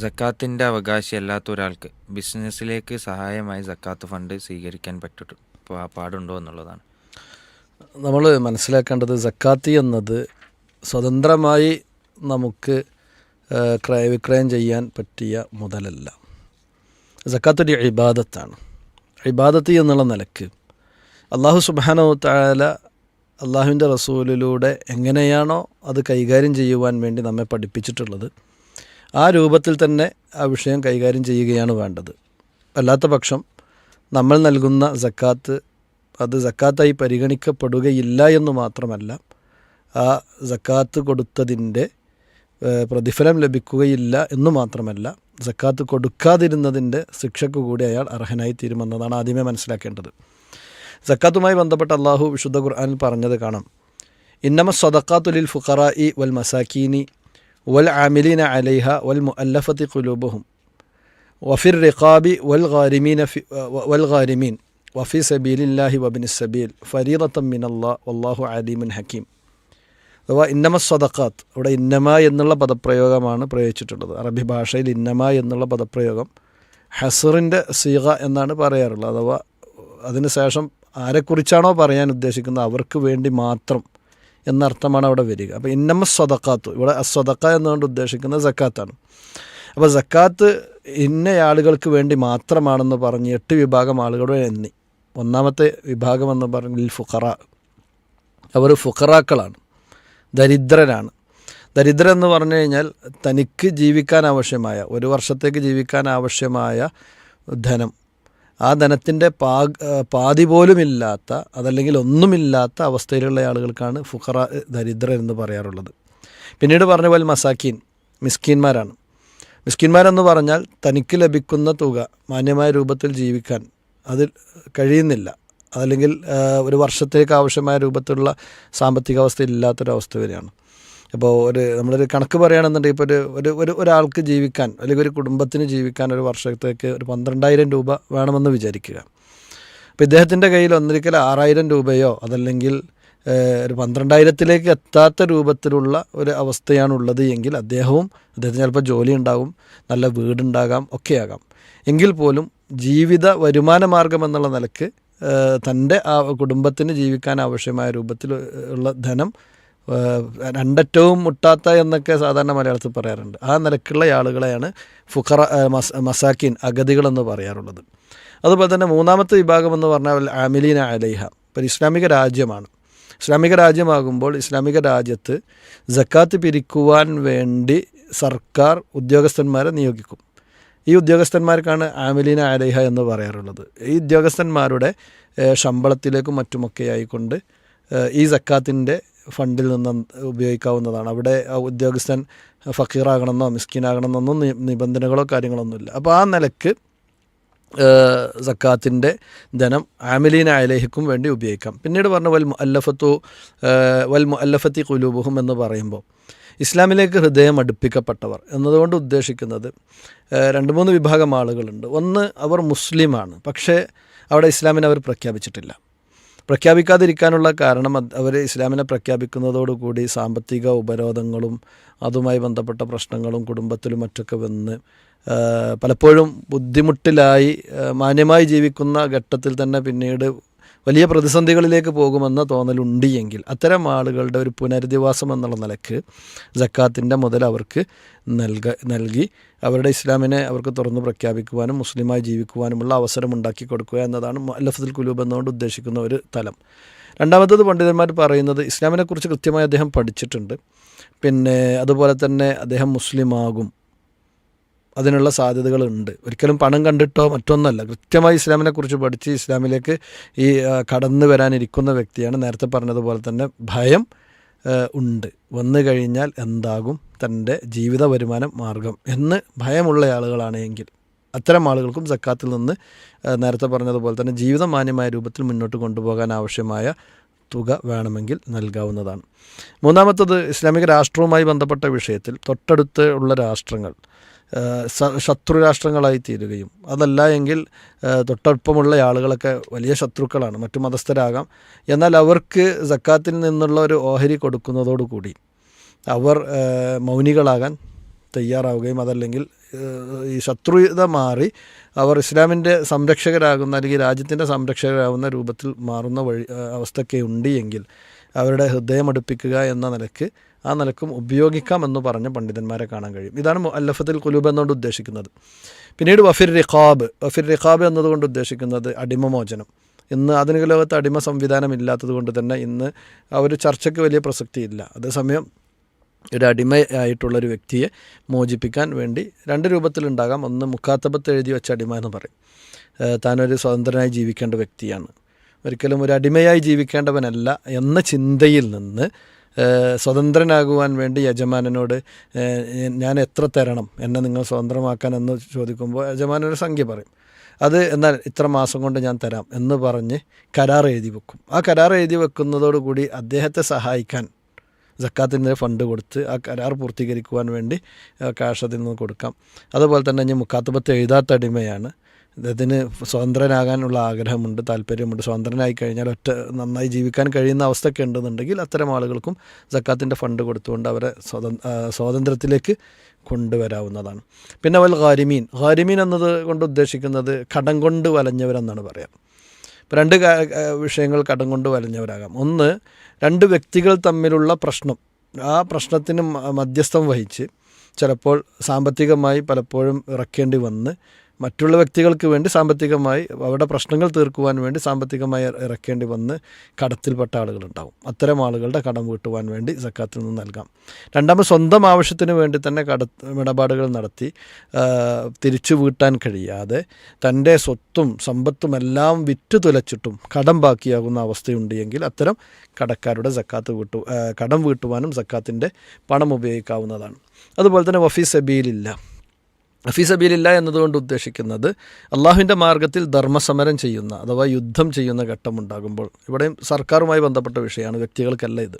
സക്കാത്തിൻ്റെ അവകാശിയല്ലാത്ത ഒരാൾക്ക് ബിസിനസ്സിലേക്ക് സഹായമായി സക്കാത്ത് ഫണ്ട് സ്വീകരിക്കാൻ പാടുണ്ടോ എന്നുള്ളതാണ്. നമ്മൾ മനസ്സിലാക്കേണ്ടത് സക്കാത്ത് എന്നത് സ്വതന്ത്രമായി നമുക്ക് ക്രയവിക്രയം ചെയ്യാൻ പറ്റിയ മുതലല്ല. സക്കാത്ത് ഒരു ഇബാദത്താണ്. ഇബാദത്ത് എന്നുള്ള നിലക്ക് അള്ളാഹു സുബ്ഹാനഹു വ തആല അള്ളാഹുവിൻ്റെ റസൂലിലൂടെ എങ്ങനെയാണോ അത് കൈകാര്യം ചെയ്യുവാൻ വേണ്ടി നമ്മെ പഠിപ്പിച്ചിട്ടുള്ളത്, ആ രൂപത്തിൽ തന്നെ ആ വിഷയം കൈകാര്യം ചെയ്യുകയാണ് വേണ്ടത്. അല്ലാത്ത പക്ഷം നമ്മൾ നൽകുന്ന സക്കാത്ത് അത് സക്കാത്തായി പരിഗണിക്കപ്പെടുകയില്ല എന്ന് മാത്രമല്ല, ആ സക്കാത്ത് കൊടുത്തതിൻ്റെ പ്രതിഫലം ലഭിക്കുകയില്ല എന്ന് മാത്രമല്ല, സക്കാത്ത് കൊടുക്കാതിരുന്നതിൻ്റെ ശിക്ഷയ്ക്ക് കൂടി അയാൾ അർഹനായി തീരുമെന്നതാണ് ആദ്യമേ മനസ്സിലാക്കേണ്ടത്. സക്കാത്തുമായി ബന്ധപ്പെട്ട് അള്ളാഹു വിശുദ്ധ ഖുർആനിൽ പറഞ്ഞത് കാണാം. ഇന്നമ സ്വദഖാത്തു ലിൽ ഫുഖറാഇ വൽ മസാക്കീനി വൽ ആമിലീന അലൈഹ വൽ മുഅല്ലഫത്തി ഖുലൂബുഹും വഫിർ റിഖാബി വൽ ഗാരിമീൻ വഫി സബീലില്ലാഹി വബിനിസ് സബീൽ ഫരീദത്തൻ മിനല്ലാഹ് വല്ലാഹു അലീമുൻ ഹക്കീം. അഥവാ ഇന്നമ സ്വദഖാത്ത്, ഇവിടെ ഇന്നമ എന്നുള്ള പദപ്രയോഗമാണ് പ്രയോഗിച്ചിട്ടുള്ളത്. അറബി ഭാഷയിൽ ഇന്നമ എന്നുള്ള പദപ്രയോഗം ഹസറിൻ്റെ സീഗ എന്നാണ് പറയാറുള്ളത്. അഥവാ അതിന് ശേഷം ആരെക്കുറിച്ചാണോ പറയാൻ ഉദ്ദേശിക്കുന്നത് അവർക്ക് വേണ്ടി മാത്രം എന്നർത്ഥമാണ് അവിടെ വരിക. അപ്പോൾ ഇന്നമ സ്വദഖാത്ത്, ഇവിടെ അസ്വദഖ എന്നുകൊണ്ട് ഉദ്ദേശിക്കുന്നത് സക്കാത്താണ്. അപ്പോൾ സക്കാത്ത് ഇന്ന ആളുകൾക്ക് വേണ്ടി മാത്രമാണെന്ന് പറഞ്ഞ് 8 വിഭാഗം ആളുകളെ എണ്ണി. ഒന്നാമത്തെ വിഭാഗം എന്ന് പറഞ്ഞാൽ ഫുഖറ, അവർ ഫുഖറാക്കളാണ്, ദരിദ്രരാണ്. ദരിദ്രൻ എന്ന് പറഞ്ഞു കഴിഞ്ഞാൽ തനിക്ക് ജീവിക്കാൻ ആവശ്യമായ, ഒരു വർഷത്തേക്ക് ജീവിക്കാൻ ആവശ്യമായ ധനം, ആ ധനത്തിൻ്റെ പാതി പോലുമില്ലാത്ത, അതല്ലെങ്കിൽ ഒന്നുമില്ലാത്ത അവസ്ഥയിലുള്ള ആളുകൾക്കാണ് ഫുഖറ, ദരിദ്രൻ എന്ന് പറയാറുള്ളത്. പിന്നീട് പറഞ്ഞ പോലെ മസാക്കീൻ, മിസ്കീന്മാരാണ്. മിസ്കീന്മാരെന്ന് പറഞ്ഞാൽ തനിക്ക് ലഭിക്കുന്ന തുക മാന്യമായ രൂപത്തിൽ ജീവിക്കാൻ അതിൽ കഴിയുന്നില്ല, അതല്ലെങ്കിൽ ഒരു വർഷത്തേക്ക് ആവശ്യമായ രൂപത്തിലുള്ള സാമ്പത്തികാവസ്ഥ ഇല്ലാത്തൊരവസ്ഥ വരെയാണ്. അപ്പോൾ നമ്മളൊരു കണക്ക് പറയുകയാണെന്നുണ്ടെങ്കിൽ ഇപ്പോൾ ഒരാൾക്ക് ജീവിക്കാൻ, അല്ലെങ്കിൽ ഒരു കുടുംബത്തിന് ജീവിക്കാൻ ഒരു വർഷത്തേക്ക് ഒരു 12,000 രൂപ വേണമെന്ന് വിചാരിക്കുക. അപ്പോൾ ഇദ്ദേഹത്തിൻ്റെ കയ്യിൽ ഒന്നിരിക്കൽ 6,000 രൂപയോ അതല്ലെങ്കിൽ ഒരു 12,000 എത്താത്ത രൂപത്തിലുള്ള ഒരു അവസ്ഥയാണുള്ളത് എങ്കിൽ അദ്ദേഹത്തിന് ചിലപ്പോൾ ജോലി ഉണ്ടാകും, നല്ല വീടുണ്ടാകാം, ഒക്കെയാകാം. എങ്കിൽ പോലും ജീവിത വരുമാന മാർഗം എന്നുള്ള നിലക്ക് തൻ്റെ ആ കുടുംബത്തിന് ജീവിക്കാൻ ആവശ്യമായ രൂപത്തിൽ ഉള്ള ധനം രണ്ടറ്റവും മുട്ടാത്ത എന്നൊക്കെ സാധാരണ മലയാളത്തിൽ പറയാറുണ്ട്. ആ നിലക്കുള്ള ആളുകളെയാണ് ഫുഖറ, മസാക്കിൻ, അഗതികളെന്ന് പറയാറുള്ളത്. അതുപോലെ തന്നെ മൂന്നാമത്തെ വിഭാഗം എന്ന് പറഞ്ഞാൽ ആമിലീന അലൈഹ. ഇപ്പോൾ ഇസ്ലാമിക രാജ്യമാണ്. ഇസ്ലാമിക രാജ്യമാകുമ്പോൾ ഇസ്ലാമിക രാജ്യത്ത് സക്കാത്ത് പിരിക്കുവാൻ വേണ്ടി സർക്കാർ ഉദ്യോഗസ്ഥന്മാരെ നിയോഗിക്കും. ഈ ഉദ്യോഗസ്ഥന്മാർക്കാണ് ആമിലീന അലൈഹ എന്ന് പറയാറുള്ളത്. ഈ ഉദ്യോഗസ്ഥന്മാരുടെ ശമ്പളത്തിലേക്കും മറ്റുമൊക്കെ ആയിക്കൊണ്ട് ഈ സക്കാത്തിൻ്റെ ഫണ്ടിൽ നിന്ന് ഉപയോഗിക്കാവുന്നതാണ്. അവിടെ ഉദ്യോഗസ്ഥൻ ഫക്കീറാകണമെന്നോ മിസ്കീനാകണമെന്നൊന്നും നിബന്ധനകളോ കാര്യങ്ങളൊന്നുമില്ല. അപ്പോൾ ആ നിലക്ക് സക്കാത്തിൻ്റെ ധനം ആമിലീന അലൈഹിക്കും വേണ്ടി ഉപയോഗിക്കാം. പിന്നീട് പറഞ്ഞ വൽ മുഅല്ലഫത്തി ഖുലൂബുഹും എന്ന് പറയുമ്പോൾ ഇസ്ലാമിലേക്ക് ഹൃദയം അടുപ്പിക്കപ്പെട്ടവർ എന്നതുകൊണ്ട് ഉദ്ദേശിക്കുന്നത് 2-3 വിഭാഗം ആളുകളുണ്ട്. ഒന്ന്, അവർ മുസ്ലിമാണ്, പക്ഷേ അവിടെ ഇസ്ലാമിനെ അവർ പ്രഖ്യാപിച്ചിട്ടില്ല. പ്രഖ്യാപിക്കാതിരിക്കാനുള്ള കാരണം അവർ ഇസ്ലാമിനെ പ്രഖ്യാപിക്കുന്നതോടുകൂടി സാമ്പത്തിക ഉപരോധങ്ങളും അതുമായി ബന്ധപ്പെട്ട പ്രശ്നങ്ങളും കുടുംബത്തിലും മറ്റൊക്കെ വന്ന് പലപ്പോഴും ബുദ്ധിമുട്ടിലായി മാന്യമായി ജീവിക്കുന്ന ഘട്ടത്തിൽ തന്നെ പിന്നീട് വലിയ പ്രതിസന്ധികളിലേക്ക് പോകുമെന്ന തോന്നലുണ്ട് എങ്കിൽ അത്തരം ആളുകളുടെ ഒരു പുനരധിവാസം എന്നുള്ള നിലക്ക് സക്കാത്തിൻ്റെ മുതൽ അവർക്ക് നൽകി അവരുടെ ഇസ്ലാമിനെ അവർക്ക് തുറന്നു പ്രഖ്യാപിക്കുവാനും മുസ്ലിമായി ജീവിക്കുവാനുമുള്ള അവസരം ഉണ്ടാക്കി കൊടുക്കുക എന്നതാണ് മുഅല്ലഫത്തുൽ ഖുലൂബ് എന്നുകൊണ്ട് ഉദ്ദേശിക്കുന്ന ഒരു തലം. രണ്ടാമത്തത് പണ്ഡിതന്മാർ പറയുന്നത് ഇസ്ലാമിനെക്കുറിച്ച് കൃത്യമായി അദ്ദേഹം പഠിച്ചിട്ടുണ്ട്, പിന്നെ അതുപോലെ തന്നെ അദ്ദേഹം മുസ്ലിമാകും, അതിനുള്ള സാധ്യതകളുണ്ട്. ഒരിക്കലും പണം കണ്ടിട്ടോ മറ്റൊന്നല്ല, കൃത്യമായി ഇസ്ലാമിനെക്കുറിച്ച് പഠിച്ച് ഇസ്ലാമിലേക്ക് ഈ കടന്നു വരാനിരിക്കുന്ന വ്യക്തിയാണ്. നേരത്തെ പറഞ്ഞതുപോലെ തന്നെ ഭയം ഉണ്ട്, വന്നു കഴിഞ്ഞാൽ എന്താകും തൻ്റെ ജീവിത വരുമാന മാർഗം എന്ന് ഭയമുള്ള ആളുകളാണ് എങ്കിൽ അത്തരം ആളുകൾക്കും സക്കാത്തിൽ നിന്ന് നേരത്തെ പറഞ്ഞതുപോലെ തന്നെ ജീവിതം മാന്യമായ രൂപത്തിൽ മുന്നോട്ട് കൊണ്ടുപോകാൻ ആവശ്യമായ തുക വേണമെങ്കിൽ നൽകാവുന്നതാണ്. മൂന്നാമത്തത് ഇസ്ലാമിക രാഷ്ട്രവുമായി ബന്ധപ്പെട്ട വിഷയത്തിൽ തൊട്ടടുത്ത് ഉള്ള രാഷ്ട്രങ്ങൾ ശത്രു രാഷ്ട്രങ്ങളായി തീരുകയും അതല്ല എങ്കിൽ തൊട്ടൊപ്പമുള്ള ആളുകളൊക്കെ വലിയ ശത്രുക്കളാണ്, മറ്റു മതസ്ഥരാകാം, എന്നാൽ അവർക്ക് സക്കാത്തിൽ നിന്നുള്ള ഒരു ഓഹരി കൊടുക്കുന്നതോടുകൂടി അവർ മൗനികളാകാൻ തയ്യാറാവുകയും അതല്ലെങ്കിൽ ഈ ശത്രുത മാറി അവർ ഇസ്ലാമിൻ്റെ സംരക്ഷകരാകുന്ന അല്ലെങ്കിൽ രാജ്യത്തിൻ്റെ സംരക്ഷകരാകുന്ന രൂപത്തിൽ മാറുന്ന അവസ്ഥയൊക്കെ ഉണ്ട് എങ്കിൽ അവരുടെ ഹൃദയം അടുപ്പിക്കുക എന്ന നിലക്ക് ആ നിലക്കും ഉപയോഗിക്കാമെന്ന് പറഞ്ഞ പണ്ഡിതന്മാരെ കാണാൻ കഴിയും. ഇതാണ് മുഅല്ലഫത്തുൽ ഖുലൂബ് എന്നുകൊണ്ട് ഉദ്ദേശിക്കുന്നത്. പിന്നീട് വഫിർ റിഖാബ് എന്നതുകൊണ്ട് ഉദ്ദേശിക്കുന്നത് അടിമമോചനം. ഇന്ന് ആധുനിക ലോകത്ത് അടിമ സംവിധാനം ഇല്ലാത്തത് കൊണ്ട് തന്നെ ഇന്ന് ആ ഒരു ചർച്ചയ്ക്ക് വലിയ പ്രസക്തിയില്ല. അതേസമയം ഒരു അടിമയായിട്ടുള്ളൊരു വ്യക്തിയെ മോചിപ്പിക്കാൻ വേണ്ടി രണ്ട് രൂപത്തിലുണ്ടാകാം. ഒന്ന് മുഖാത്തബത്ത് എഴുതി വെച്ച അടിമ എന്ന് പറയും. താനൊരു സ്വതന്ത്രനായി ജീവിക്കേണ്ട വ്യക്തിയാണ്, ഒരിക്കലും ഒരു അടിമയായി ജീവിക്കേണ്ടവനല്ല എന്ന ചിന്തയിൽ നിന്ന് സ്വതന്ത്രനാകുവാൻ വേണ്ടി യജമാനനോട് ഞാൻ എത്ര തരണം എന്നെ നിങ്ങൾ സ്വതന്ത്രമാക്കാൻ എന്ന് ചോദിക്കുമ്പോൾ യജമാനൊരു സംഖ്യ പറയും. അത് എന്നാൽ ഇത്ര മാസം കൊണ്ട് ഞാൻ തരാം എന്ന് പറഞ്ഞ് കരാർ എഴുതി വെക്കും. ആ കരാർ എഴുതി വെക്കുന്നതോടുകൂടി അദ്ദേഹത്തെ സഹായിക്കാൻ സക്കാത്തിൻ്റെ ഫണ്ട് കൊടുത്ത് ആ കരാർ പൂർത്തീകരിക്കുവാൻ വേണ്ടി കാശ് അതിൽ നിന്ന് കൊടുക്കാം. അതുപോലെ തന്നെ ഇനി മുക്കാത്തബത്ത് എഴുതാത്ത അടിമയാണ്, അദ്ദേഹത്തിന് സ്വതന്ത്രനാകാനുള്ള ആഗ്രഹമുണ്ട്, താല്പര്യമുണ്ട്. സ്വതന്ത്രനായി കഴിഞ്ഞാൽ നന്നായി ജീവിക്കാൻ കഴിയുന്ന അവസ്ഥയൊക്കെ ഉണ്ടെന്നുണ്ടെങ്കിൽ അത്തരം ആളുകൾക്കും സക്കാത്തിൻ്റെ ഫണ്ട് കൊടുത്തുകൊണ്ട് അവരെ സ്വാതന്ത്ര്യത്തിലേക്ക് കൊണ്ടുവരാവുന്നതാണ്. പിന്നെ ഖാരിമീൻ എന്നത് കൊണ്ട് ഉദ്ദേശിക്കുന്നത് കടം കൊണ്ട് വലഞ്ഞവരെന്നാണ് പറയാം. ഇപ്പോൾ രണ്ട് വിഷയങ്ങൾ കടം കൊണ്ട് വലഞ്ഞവരാകാം. ഒന്ന്, രണ്ട് വ്യക്തികൾ തമ്മിലുള്ള പ്രശ്നം, ആ പ്രശ്നത്തിന് മധ്യസ്ഥം വഹിച്ച് ചിലപ്പോൾ സാമ്പത്തികമായി പലപ്പോഴും ഇറക്കേണ്ടി വന്ന് മറ്റുള്ള വ്യക്തികൾക്ക് വേണ്ടി സാമ്പത്തികമായി അവരുടെ പ്രശ്നങ്ങൾ തീർക്കുവാൻ വേണ്ടി സാമ്പത്തികമായി ഇറക്കേണ്ടി വന്ന് കടത്തിൽപ്പെട്ട ആളുകളുണ്ടാവും. അത്തരം ആളുകളുടെ കടം വീട്ടുവാൻ വേണ്ടി സക്കാത്തിൽ നിന്ന് നൽകാം. രണ്ടാമത്, സ്വന്തം ആവശ്യത്തിന് വേണ്ടി തന്നെ ഇടപാടുകൾ നടത്തി തിരിച്ചു വീട്ടാൻ കഴിയാതെ തൻ്റെ സ്വത്തും സമ്പത്തും എല്ലാം വിറ്റ് തുലച്ചിട്ടും കടം ബാക്കിയാകുന്ന അവസ്ഥയുണ്ട് എങ്കിൽ അത്തരം കടക്കാരുടെ കടം വീട്ടുവാനും സക്കാത്തിൻ്റെ പണം ഉപയോഗിക്കാവുന്നതാണ്. അതുപോലെ തന്നെ വഫീ സബീലില്ല എന്നതുകൊണ്ട് ഉദ്ദേശിക്കുന്നത് അള്ളാഹുവിൻ്റെ മാർഗ്ഗത്തിൽ ധർമ്മസമരം ചെയ്യുന്ന അഥവാ യുദ്ധം ചെയ്യുന്ന ഘട്ടമുണ്ടാകുമ്പോൾ, ഇവിടെയും സർക്കാരുമായി ബന്ധപ്പെട്ട വിഷയമാണ്, വ്യക്തികൾക്കല്ല ഇത്.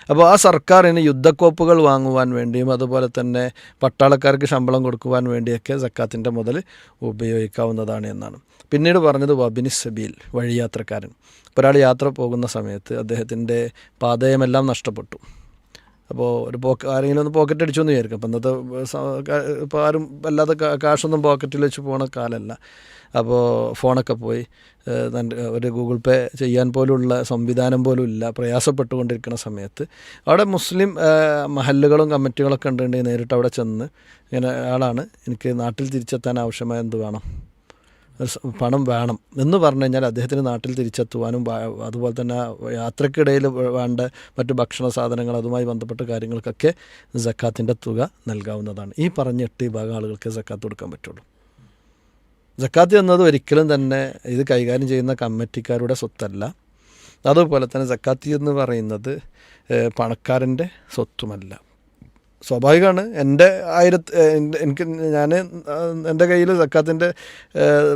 അപ്പോൾ ആ സർക്കാരിന് യുദ്ധക്കോപ്പുകൾ വാങ്ങുവാൻ വേണ്ടിയും അതുപോലെ തന്നെ പട്ടാളക്കാർക്ക് ശമ്പളം കൊടുക്കുവാൻ വേണ്ടിയൊക്കെ സക്കാത്തിൻ്റെ മുതൽ ഉപയോഗിക്കാവുന്നതാണ് എന്നാണ്. പിന്നീട് പറഞ്ഞത് വബിനി സബീൽ, വഴിയാത്രക്കാരൻ. ഇപ്പോൾ ഒരാൾ യാത്ര പോകുന്ന സമയത്ത് അദ്ദേഹത്തിൻ്റെ പാതയമെല്ലാം നഷ്ടപ്പെട്ടു. അപ്പോൾ ആരെങ്കിലും ഒന്ന് പോക്കറ്റ് അടിച്ചു എന്ന് വിചാരിക്കും. അപ്പോൾ ഇന്നത്തെ ഇപ്പോൾ ആരും വല്ലാതെ കാശൊന്നും പോക്കറ്റിൽ വെച്ച് പോണ കാലമല്ല. അപ്പോൾ ഫോണൊക്കെ പോയി, ഒരു ഗൂഗിൾ പേ ചെയ്യാൻ പോലുള്ള സംവിധാനം പോലും ഇല്ല, പ്രയാസപ്പെട്ടുകൊണ്ടിരിക്കുന്ന സമയത്ത് അവിടെ മുസ്ലിം മഹല്ലുകളും കമ്മിറ്റികളൊക്കെ ഉണ്ടെങ്കിൽ നേരിട്ട് അവിടെ ചെന്ന് ഇങ്ങനെ ആളാണ്, എനിക്ക് നാട്ടിൽ തിരിച്ചെത്താൻ ആവശ്യമായ എന്ത് വേണം, പണം വേണം എന്ന് പറഞ്ഞു കഴിഞ്ഞാൽ അദ്ദേഹത്തിന് നാട്ടിൽ തിരിച്ചെത്തുവാനും അതുപോലെ തന്നെ യാത്രക്കിടയിൽ വേണ്ട മറ്റു ഭക്ഷണ സാധനങ്ങൾ അതുമായി ബന്ധപ്പെട്ട കാര്യങ്ങൾക്കൊക്കെ സക്കാത്തിൻ്റെ തുക നൽകാവുന്നതാണ്. ഈ പറഞ്ഞ 8 വിഭാഗം ആളുകൾക്ക് സക്കാത്ത് കൊടുക്കാൻ പറ്റുള്ളൂ. സക്കാത്ത് എന്നത് ഒരിക്കലും തന്നെ ഇത് കൈകാര്യം ചെയ്യുന്ന കമ്മിറ്റിക്കാരുടെ സ്വത്തല്ല. അതുപോലെ തന്നെ സക്കാത്ത് എന്ന് പറയുന്നത് പണക്കാരൻ്റെ സ്വത്തുമല്ല. സ്വാഭാവികമാണ്, എൻ്റെ കയ്യിൽ സക്കാത്തിൻ്റെ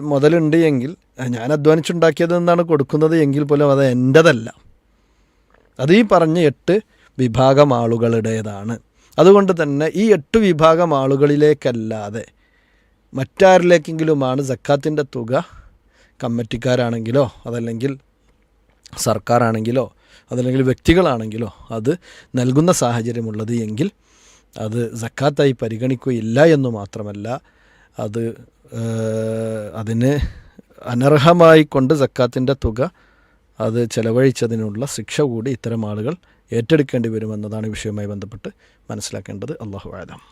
മുതലുണ്ട് എങ്കിൽ ഞാൻ അധ്വാനിച്ചുണ്ടാക്കിയത് എന്നാണ് കൊടുക്കുന്നത് എങ്കിൽ പോലും അത് എൻ്റെതല്ല, അത് ഈ പറഞ്ഞ 8 വിഭാഗം ആളുകളുടേതാണ്. അതുകൊണ്ട് തന്നെ ഈ 8 വിഭാഗം ആളുകളിലേക്കല്ലാതെ മറ്റാരിലേക്കെങ്കിലുമാണ് സക്കാത്തിൻ്റെ തുക കമ്മിറ്റിക്കാരാണെങ്കിലോ അതല്ലെങ്കിൽ സർക്കാരാണെങ്കിലോ അതല്ലെങ്കിൽ വ്യക്തികളാണെങ്കിലോ അത് നൽകുന്ന സാഹചര്യമുള്ളത് എങ്കിൽ അത് സക്കാത്തായി പരിഗണിക്കുകയില്ല എന്ന് മാത്രമല്ല, അതിന് അനർഹമായി കൊണ്ട് സക്കാത്തിൻ്റെ തുക അത് ചെലവഴിച്ചതിനുള്ള ശിക്ഷ കൂടി ഇത്തരം ആളുകൾ ഏറ്റെടുക്കേണ്ടി വരുമെന്നതാണ് വിഷയവുമായി ബന്ധപ്പെട്ട് മനസ്സിലാക്കേണ്ടത്. അല്ലാഹു അഅലം.